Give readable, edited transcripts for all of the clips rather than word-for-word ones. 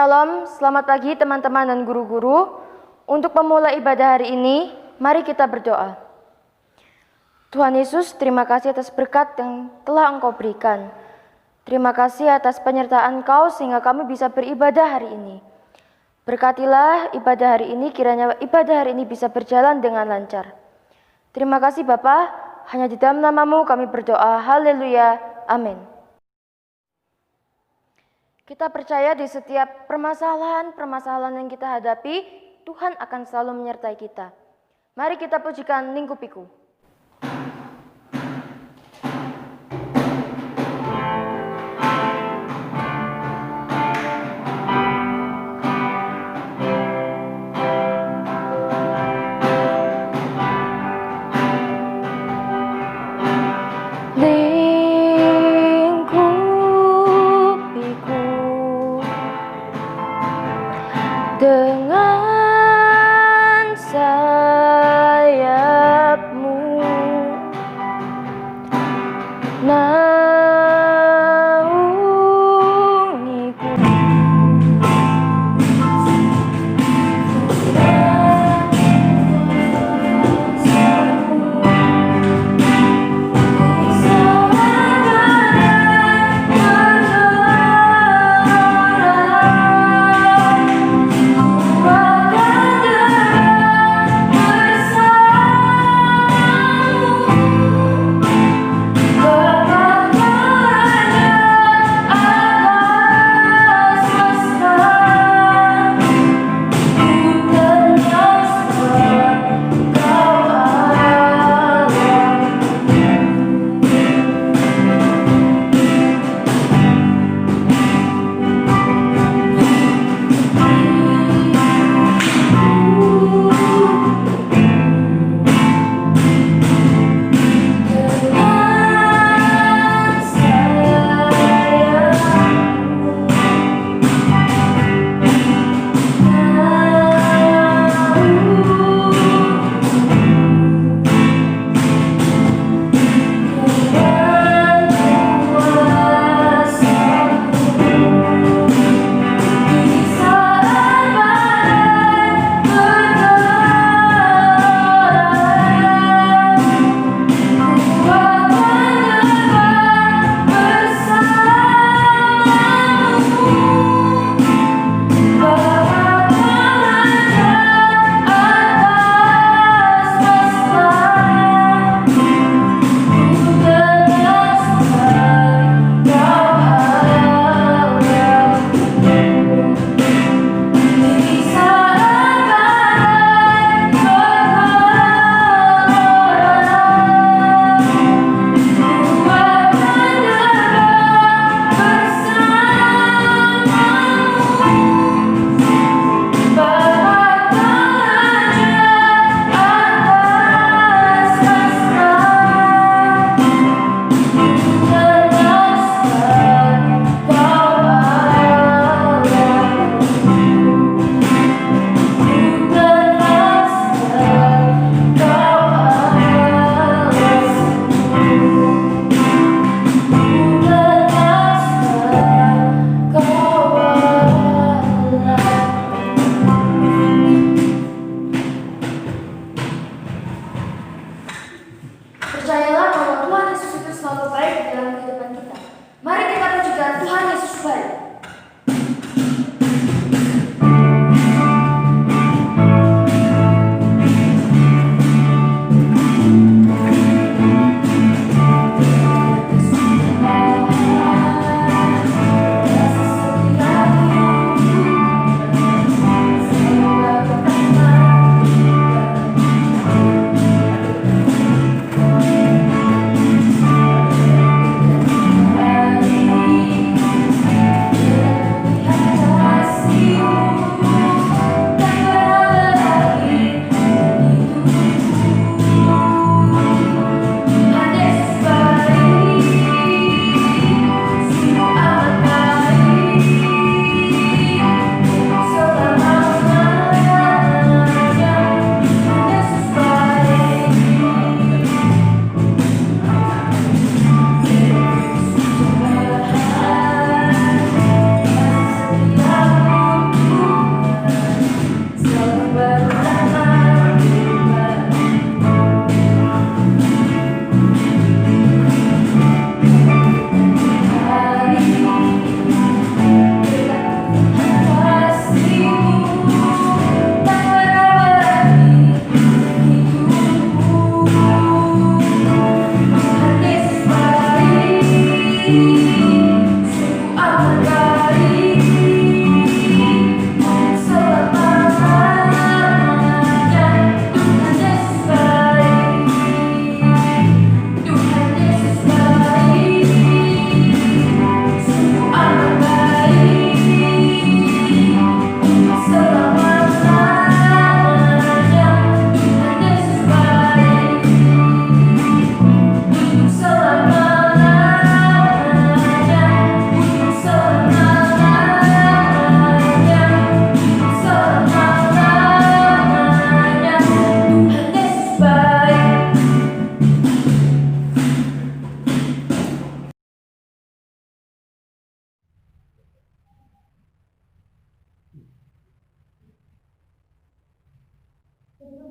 Shalom, selamat pagi teman-teman dan guru-guru. Untuk memulai ibadah hari ini, mari kita berdoa. Tuhan Yesus, terima kasih atas berkat yang telah Engkau berikan. Terima kasih atas penyertaan Engkau sehingga kami bisa beribadah hari ini. Berkatilah ibadah hari ini, kiranya ibadah hari ini bisa berjalan dengan lancar. Terima kasih Bapa, hanya di dalam nama-Mu kami berdoa. Haleluya, amin. Kita percaya di setiap permasalahan yang kita hadapi, Tuhan akan selalu menyertai kita. Mari kita pujikan Lingku Piku. Dengan sayap-Mu naungiku.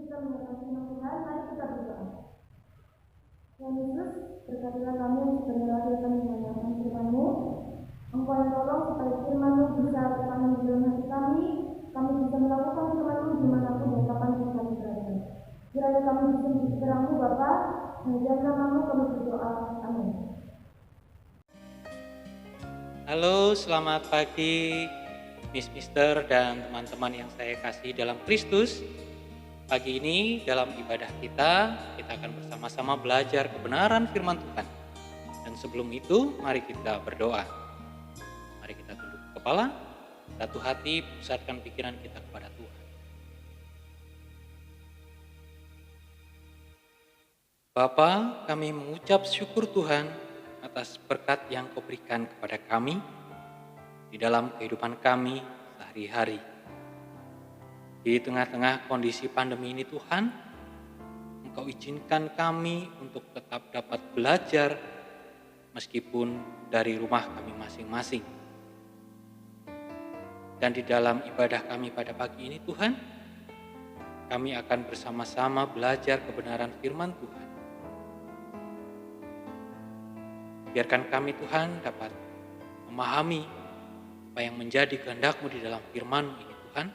kita mendengar firman Tuhan, mari kita berdoa. Tuhan Yesus, berkatilah kami yang sudah menyelamatkan mendengarkan firman-Mu. Engkau yang tolong supaya firman-Mu bisa tertanam di dalam hati kami bisa melakukan firman-Mu dimanapun dan kapanpun kami berada. Kiranya kami bisa menjadi terang-Mu Bapa, dan dalam nama-Mu kami berdoa. Amin. Halo, selamat pagi Mister dan teman-teman yang saya kasih dalam Kristus. Pagi ini dalam ibadah kita akan bersama-sama belajar kebenaran firman Tuhan. Dan sebelum itu, mari kita berdoa. Mari kita tunduk kepala, satu hati, pusatkan pikiran kita kepada Tuhan. Bapa, kami mengucap syukur Tuhan atas berkat yang Kau berikan kepada kami di dalam kehidupan kami sehari-hari. Di tengah-tengah kondisi pandemi ini Tuhan, Engkau izinkan kami untuk tetap dapat belajar meskipun dari rumah kami masing-masing. Dan di dalam ibadah kami pada pagi ini Tuhan, kami akan bersama-sama belajar kebenaran firman Tuhan. Biarkan kami Tuhan dapat memahami apa yang menjadi kehendak-Mu di dalam firman-Mu ini Tuhan,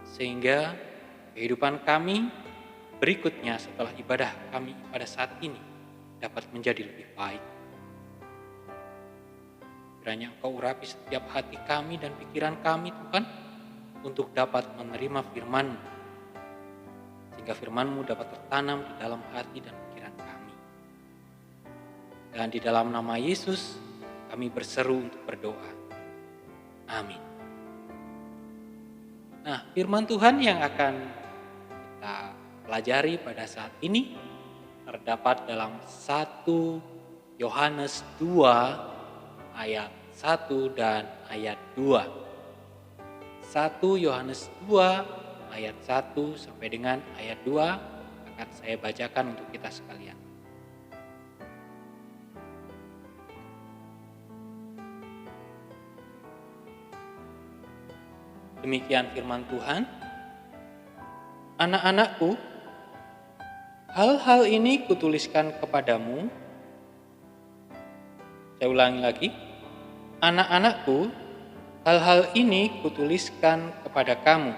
sehingga kehidupan kami berikutnya setelah ibadah kami pada saat ini dapat menjadi lebih baik. Kiranya Engkau urapi setiap hati kami dan pikiran kami Tuhan, untuk dapat menerima firman-Mu, sehingga firman-Mu dapat tertanam di dalam hati dan pikiran kami. Dan di dalam nama Yesus kami berseru untuk berdoa. Amin. Nah, firman Tuhan yang akan kita pelajari pada saat ini terdapat dalam 1 Yohanes 2 ayat 1 dan ayat 2. 1 Yohanes 2 ayat 1 sampai dengan ayat 2 akan saya bacakan untuk kita sekalian. Demikian firman Tuhan. Anak-anakku, hal-hal ini kutuliskan kepadamu. Saya ulangi lagi. Anak-anakku, hal-hal ini kutuliskan kepada kamu,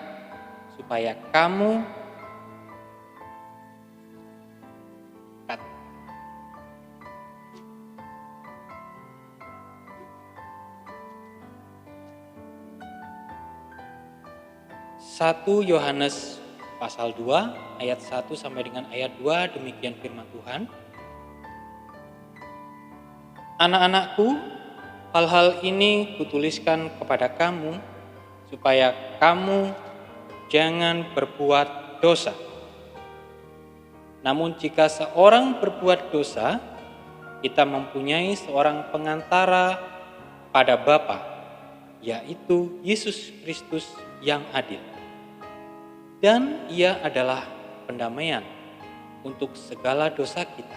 supaya kamu Satu Yohanes pasal 2 ayat 1 sampai dengan ayat 2, demikian firman Tuhan. Anak-anakku, hal-hal ini kutuliskan kepada kamu supaya kamu jangan berbuat dosa. Namun jika seorang berbuat dosa, kita mempunyai seorang pengantara pada Bapa, yaitu Yesus Kristus yang adil. Dan Ia adalah pendamaian untuk segala dosa kita,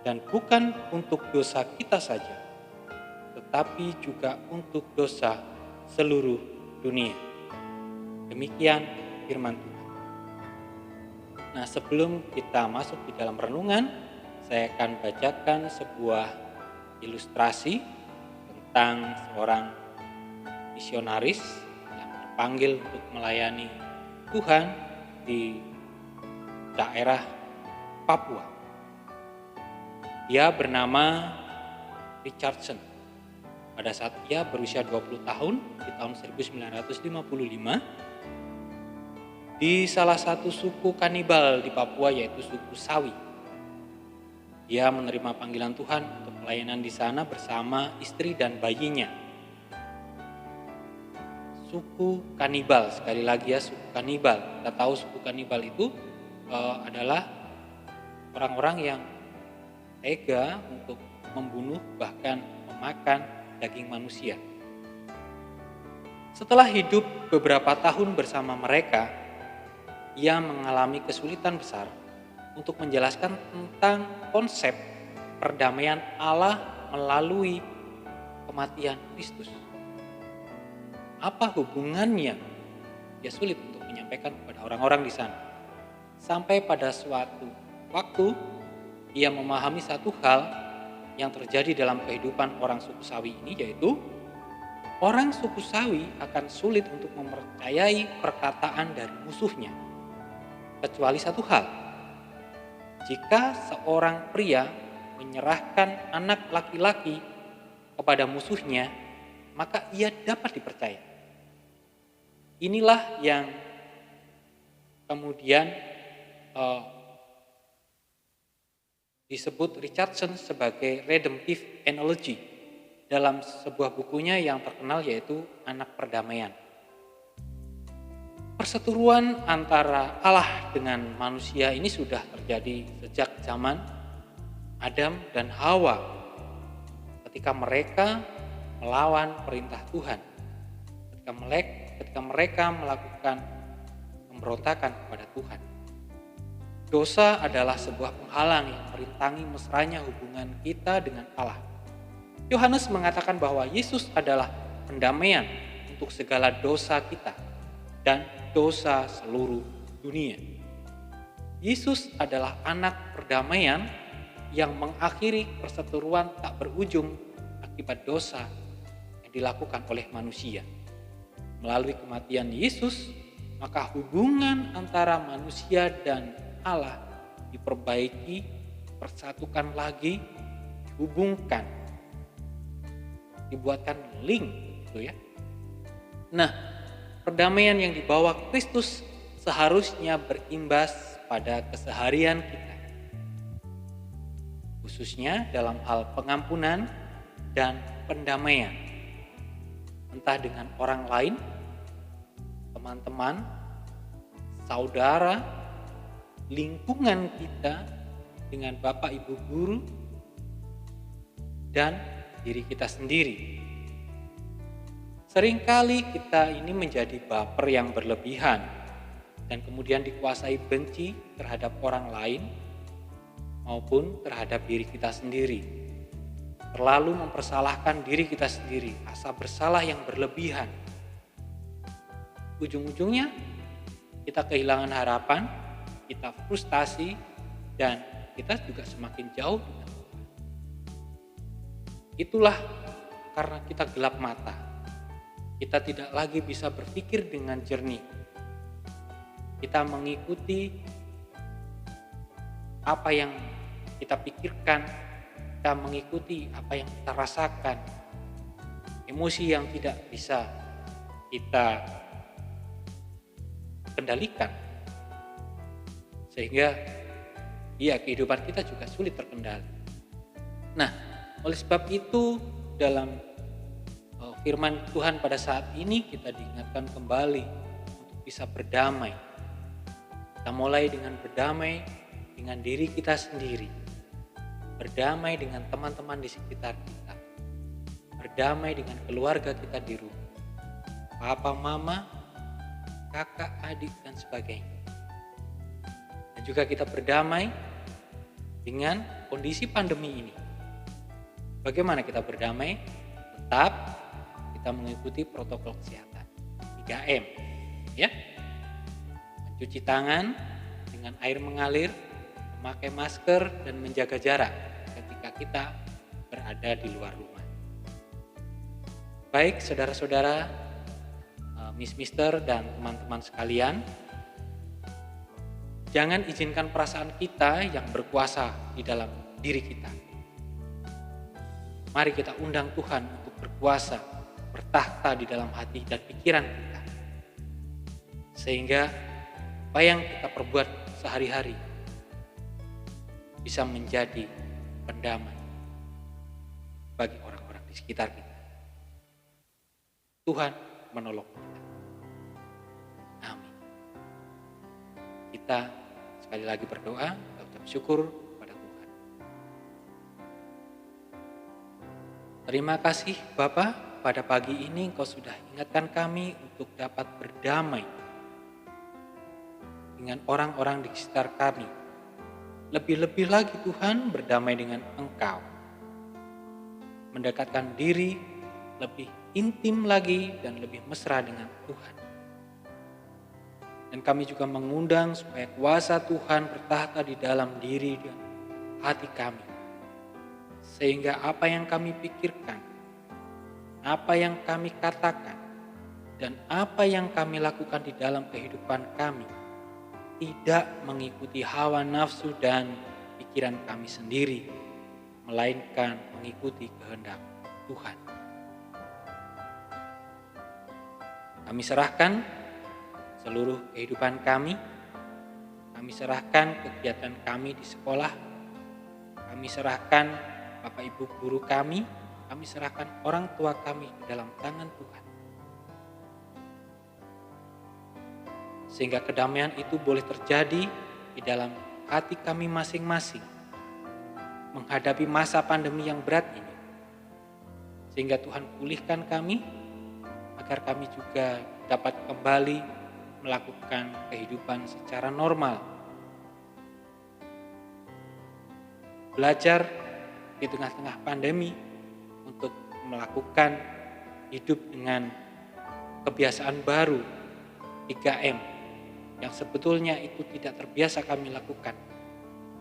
dan bukan untuk dosa kita saja, tetapi juga untuk dosa seluruh dunia. Demikian firman Tuhan. Nah, sebelum kita masuk di dalam renungan, saya akan bacakan sebuah ilustrasi tentang seorang misionaris yang terpanggil untuk melayani Tuhan di daerah Papua. Dia bernama Richardson. Pada saat ia berusia 20 tahun di tahun 1955, di salah satu suku kanibal di Papua, yaitu suku Sawi. Dia menerima panggilan Tuhan untuk pelayanan di sana bersama istri dan bayinya. Suku kanibal, sekali lagi ya, suku kanibal. Kita tahu suku kanibal itu adalah orang-orang yang tega untuk membunuh bahkan memakan daging manusia. Setelah hidup beberapa tahun bersama mereka, ia mengalami kesulitan besar untuk menjelaskan tentang konsep perdamaian Allah melalui kematian Kristus. Apa hubungannya? Dia sulit untuk menyampaikan kepada orang-orang di sana. sampai pada suatu waktu ia memahami satu hal yang terjadi dalam kehidupan orang suku Sawi ini, yaitu orang suku Sawi akan sulit untuk mempercayai perkataan dari musuhnya. Kecuali satu hal, jika seorang pria menyerahkan anak laki-laki kepada musuhnya, maka ia dapat dipercaya. Inilah yang kemudian disebut Richardson sebagai redemptive analogy dalam sebuah bukunya yang terkenal, yaitu Anak Perdamaian. Perseteruan antara Allah dengan manusia ini sudah terjadi sejak zaman Adam dan Hawa ketika mereka melawan perintah Tuhan, ketika mereka melakukan pemberontakan kepada Tuhan. Dosa adalah sebuah penghalang yang merintangi mesranya hubungan kita dengan Allah. Yohanes mengatakan bahwa Yesus adalah pendamaian untuk segala dosa kita dan dosa seluruh dunia. Yesus adalah anak perdamaian yang mengakhiri perseteruan tak berujung akibat dosa yang dilakukan oleh manusia. Melalui kematian Yesus, maka hubungan antara manusia dan Allah diperbaiki, persatukan lagi, dihubungkan, dibuatkan link, gitu ya. Nah, perdamaian yang dibawa Kristus seharusnya berimbas pada keseharian kita, khususnya dalam hal pengampunan dan pendamaian, entah dengan orang lain, teman-teman, saudara, lingkungan kita, dengan Bapak Ibu guru, dan diri kita sendiri. Seringkali kita ini menjadi baper yang berlebihan dan kemudian dikuasai benci terhadap orang lain maupun terhadap diri kita sendiri. Terlalu mempersalahkan diri kita sendiri, rasa bersalah yang berlebihan. Ujung-ujungnya kita kehilangan harapan, kita frustasi, dan kita juga semakin jauh dengan Tuhan. Itulah karena kita gelap mata. Kita tidak lagi bisa berpikir dengan jernih. Kita mengikuti apa yang kita pikirkan, kita mengikuti apa yang kita rasakan. Emosi yang tidak bisa kita kendalikan. Sehingga kehidupan kita juga sulit terkendali. Nah, oleh sebab itu dalam firman Tuhan pada saat ini kita diingatkan kembali untuk bisa berdamai. Kita mulai dengan berdamai dengan diri kita sendiri, berdamai dengan teman-teman di sekitar kita, berdamai dengan keluarga kita di rumah, papa, mama, kakak, adik, dan sebagainya. Dan juga kita berdamai dengan kondisi pandemi ini. Bagaimana kita berdamai? Tetap kita mengikuti protokol kesehatan 3M, ya. Mencuci tangan dengan air mengalir, memakai masker, dan menjaga jarak ketika kita berada di luar rumah. Baik saudara-saudara, mister, dan teman-teman sekalian, jangan izinkan perasaan kita yang berkuasa di dalam diri kita. Mari kita undang Tuhan untuk berkuasa, bertahta di dalam hati dan pikiran kita. Sehingga apa yang kita perbuat sehari-hari bisa menjadi pendamai bagi orang-orang di sekitar kita. Tuhan menolong kita. Amin. Kita sekali lagi berdoa, kita ucap syukur pada Tuhan. Terima kasih Bapa, pada pagi ini Engkau sudah ingatkan kami untuk dapat berdamai dengan orang-orang di sekitar kami. Lebih-lebih lagi Tuhan, berdamai dengan Engkau. Mendekatkan diri lebih intim lagi dan lebih mesra dengan Tuhan. Dan kami juga mengundang supaya kuasa Tuhan bertahta di dalam diri dan hati kami. Sehingga apa yang kami pikirkan, apa yang kami katakan, dan apa yang kami lakukan di dalam kehidupan kami tidak mengikuti hawa nafsu dan pikiran kami sendiri, melainkan mengikuti kehendak Tuhan. Kami serahkan seluruh kehidupan kami serahkan kegiatan kami di sekolah, kami serahkan Bapak Ibu guru kami serahkan orang tua kami di dalam tangan Tuhan. Sehingga kedamaian itu boleh terjadi di dalam hati kami masing-masing menghadapi masa pandemi yang berat ini. Sehingga Tuhan pulihkan kami agar kami juga dapat kembali melakukan kehidupan secara normal. Belajar di tengah-tengah pandemi untuk melakukan hidup dengan kebiasaan baru 3M yang sebetulnya itu tidak terbiasa kami lakukan,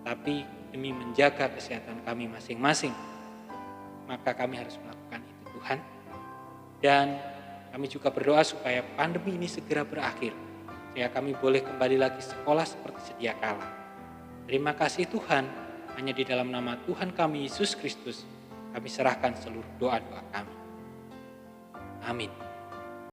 tapi demi menjaga kesehatan kami masing-masing, maka kami harus melakukan itu Tuhan. Dan kami juga berdoa supaya pandemi ini segera berakhir, sehingga kami boleh kembali lagi sekolah seperti sedia kala. Terima kasih Tuhan, hanya di dalam nama Tuhan kami Yesus Kristus, kami serahkan seluruh doa-doa kami. Amin.